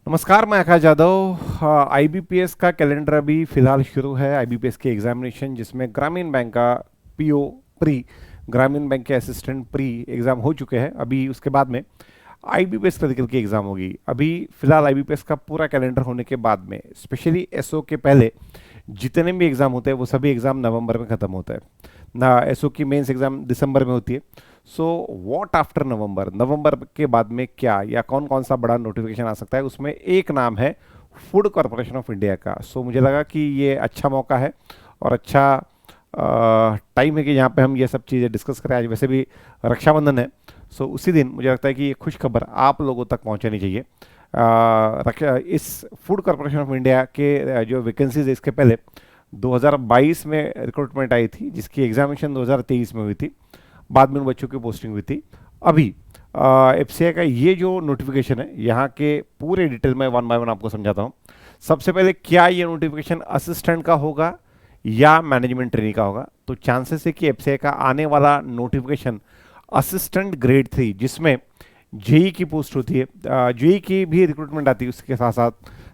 नमस्कार, मैं आकाश जादव। आईबीपीएस का कैलेंडर अभी फिलहाल शुरू है। आईबीपीएस के एग्जामिनेशन जिसमें ग्रामीण बैंक का पीओ प्री, ग्रामीण बैंक के असिस्टेंट प्री एग्ज़ाम हो चुके हैं। अभी उसके बाद में आईबीपीएस क्लरिकल की एग्ज़ाम होगी। अभी फिलहाल आईबीपीएस का पूरा कैलेंडर होने के बाद में स्पेशली एसओ के पहले जितने भी एग्ज़ाम होते हैं वो सभी एग्ज़ाम नवंबर में ख़त्म होता है ना। एसओ की मेंस एग्ज़ाम दिसंबर में होती है। सो व्हाट आफ्टर नवंबर, नवंबर के बाद में क्या या कौन कौन सा बड़ा नोटिफिकेशन आ सकता है, उसमें एक नाम है फूड कॉरपोरेशन ऑफ इंडिया का। सो मुझे लगा कि ये अच्छा मौका है और अच्छा टाइम है कि यहाँ पे हम ये सब चीज़ें डिस्कस करें। आज वैसे भी रक्षाबंधन है, सो उसी दिन मुझे लगता है कि ये खुश खबर आप लोगों तक पहुँचनी चाहिए। इस फूड कॉरपोरेशन ऑफ इंडिया के जो वैकेंसीज है, इसके पहले 2022 में रिक्रूटमेंट आई थी जिसकी एग्जामिनेशन 2023 में हुई थी। बाद में उन बच्चों की पोस्टिंग हुई थी। अभी एफसीआई का ये जो नोटिफिकेशन है, यहाँ के पूरे डिटेल में वन बाय वन आपको समझाता हूँ। सबसे पहले, क्या ये नोटिफिकेशन असिस्टेंट का होगा या मैनेजमेंट ट्रेनी का होगा? तो चांसेस है कि एफसीआई का आने वाला नोटिफिकेशन असिस्टेंट ग्रेड 3, जिसमें जेई की पोस्ट होती है, जेई की भी रिक्रूटमेंट आती है उसके साथ साथ,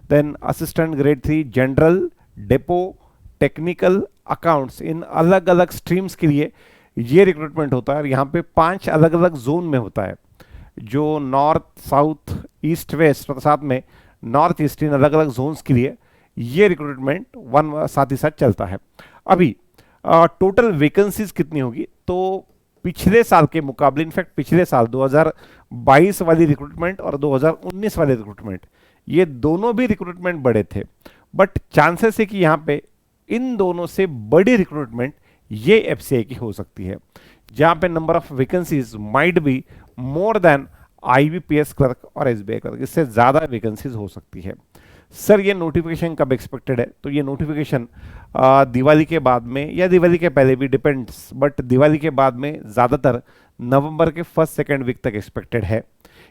then assistant grade 3 general, depot, technical, accounts, इन अलग अलग स्ट्रीम्स के लिए ये रिक्रूटमेंट होता है। और यहाँ पे 5 अलग अलग जोन में होता है, जो नॉर्थ, साउथ, ईस्ट, वेस्ट और साथ में नॉर्थ ईस्ट, इन अलग अलग जोन्स के लिए ये रिक्रूटमेंट साथ ही साथ चलता है। अभी टोटल वैकेंसीज कितनी होगी? तो पिछले साल के मुकाबले, इनफैक्ट पिछले साल 2022 वाली रिक्रूटमेंट और 2019 वाले रिक्रूटमेंट, ये दोनों भी रिक्रूटमेंट बड़े थे। बट चांसेस है कि यहाँ पे इन दोनों से बड़ी रिक्रूटमेंट ये एफसीआई की हो सकती है, जहां पे number of vacancies might be more than IBPS clerk और एसबीआई क्लर्क, इससे ज्यादा वैकेंसीज हो सकती है। सर, ये नोटिफिकेशन कब एक्सपेक्टेड है? तो ये नोटिफिकेशन दिवाली के बाद में या दिवाली के पहले भी, डिपेंड्स, बट दिवाली के बाद में ज़्यादातर नवंबर के फर्स्ट सेकेंड वीक तक एक्सपेक्टेड है।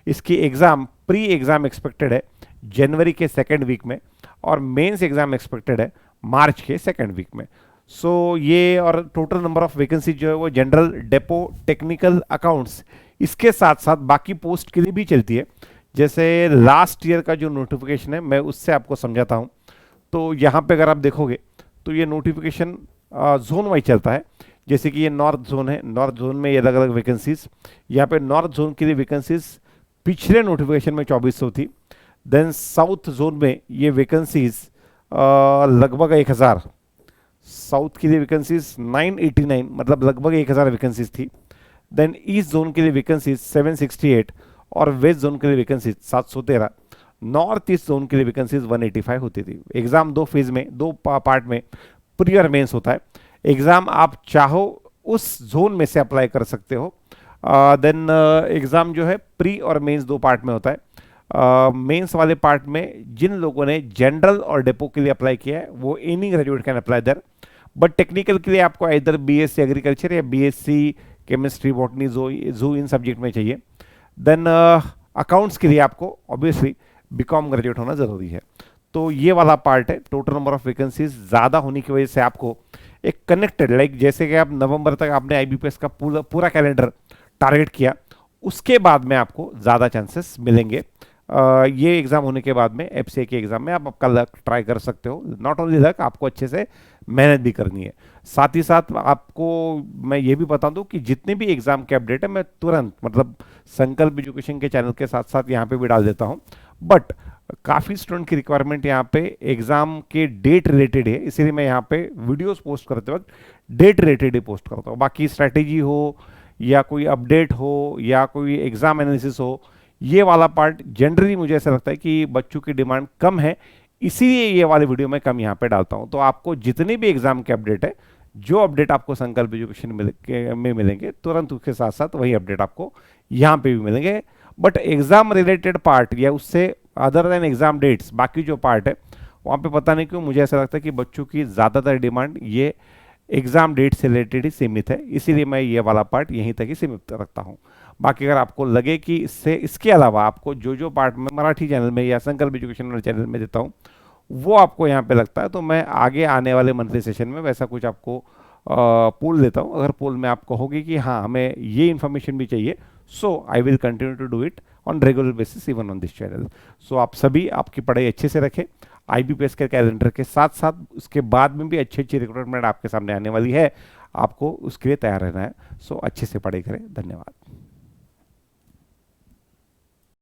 इसकी एग्ज़ाम, प्री एग्ज़ाम एक्सपेक्टेड है जनवरी के सेकेंड वीक में, और मेंस एग्ज़ाम एक्सपेक्टेड है मार्च के सेकेंड वीक में। सो ये, और टोटल नंबर ऑफ वैकेंसी जो है वो जनरल, डेपो, टेक्निकल, अकाउंट्स, इसके साथ साथ बाकी पोस्ट के लिए भी चलती है। जैसे लास्ट ईयर का जो नोटिफिकेशन है, मैं उससे आपको समझाता हूँ। तो यहाँ पे अगर आप देखोगे तो ये नोटिफिकेशन जोन वाइज चलता है। जैसे कि ये नॉर्थ जोन है, नॉर्थ जोन में ये अलग अलग वैकेंसीज, यहाँ पे नॉर्थ जोन के लिए वैकेंसीज पिछले नोटिफिकेशन में 2400 थी। देन साउथ जोन में ये वैकेंसीज लगभग 1000, साउथ के लिए वैकेंसीज 989, मतलब लगभग 1000 वैकेंसीज थी। देन ईस्ट जोन के लिए वैकेंसीज 768 और वेस्ट जोन के लिए वैकेंसीज 713। नॉर्थ ईस्ट जोन के लिए वैकेंसीज 185 होती थी। एग्जाम दो फेज में, दो पार्ट में प्री और मेंस होता है। एग्जाम आप चाहो उस जोन में से अप्लाई कर सकते हो। देन एग्जाम जो है प्री और मेंस दो पार्ट में होता है। मेंस वाले पार्ट में जिन लोगों ने जनरल और डेपो के लिए अप्लाई किया है वो any graduate can apply there. But technical के लिए आपको इधर बीएससी एग्रीकल्चर या बीएससी केमिस्ट्री, बॉटनी, जू इन सब्जेक्ट में चाहिए। देन अकाउंट्स के लिए आपको ऑब्वियसली बीकॉम ग्रेजुएट होना जरूरी है। तो ये वाला पार्ट है। टोटल नंबर ऑफ वैकेंसीज ज़्यादा होने की वजह से आपको एक कनेक्टेड, लाइक जैसे कि आप नवंबर तक आपने आईबीपीएस का पूरा कैलेंडर टारगेट किया, उसके बाद में आपको ज़्यादा चांसेस मिलेंगे। ये एग्जाम होने के बाद में एफसीआई के एग्जाम में आप आपका लक ट्राई कर सकते हो। नॉट ओनली लक, आपको अच्छे से मेहनत भी करनी है। साथ ही साथ आपको मैं ये भी बता दूं कि जितने भी एग्जाम के अपडेट है मैं तुरंत, मतलब संकल्प एजुकेशन के चैनल के साथ साथ यहाँ पे भी डाल देता हूँ। बट काफ़ी स्टूडेंट की रिक्वायरमेंट यहाँ पे एग्जाम के डेट रिलेटेड है, इसीलिए मैं यहाँ पे वीडियोस पोस्ट करते वक्त डेट रिलेटेड ही पोस्ट करता हूँ। बाकी स्ट्रैटेजी हो या कोई अपडेट हो या कोई एग्जाम एनालिसिस हो, ये वाला पार्ट जनरली मुझे ऐसा लगता है कि बच्चों की डिमांड कम है, इसीलिए ये वाले वीडियो मैं कम यहाँ पे डालता हूँ। तो आपको जितने भी एग्जाम के अपडेट है, जो अपडेट आपको संकल्प एजुकेशन में मिलेंगे, तुरंत उसके साथ साथ वही अपडेट आपको यहाँ पे भी मिलेंगे। बट एग्जाम रिलेटेड पार्ट या उससे अदर देन एग्जाम डेट्स, बाकी जो पार्ट है वहाँ पे पता नहीं क्यों मुझे ऐसा लगता है कि बच्चों की ज़्यादातर डिमांड ये एग्जाम डेट से रिलेटेड ही सीमित है, इसीलिए मैं ये वाला पार्ट यहीं तक ही सीमित रखता हूँ। बाकी अगर आपको लगे कि इसके अलावा आपको जो जो पार्ट में मराठी चैनल में या संकल्प एजुकेशनल चैनल में देता हूँ वो आपको यहाँ पे लगता है, तो मैं आगे आने वाले मंथली सेशन में वैसा कुछ आपको पोल देता हूँ। अगर पोल में आप कहोगे कि हाँ हमें ये इन्फॉर्मेशन भी चाहिए, so I will continue to do it on regular basis even on this channel. So आप सभी आपकी पढ़ाई अच्छे से रखें। आईबीपीएस के कैलेंडर के साथ साथ उसके बाद में भी अच्छी अच्छी रिक्रूटमेंट आपके सामने आने वाली है, आपको उसके लिए तैयार रहना है। सो अच्छे से पढ़ाई करें। धन्यवाद।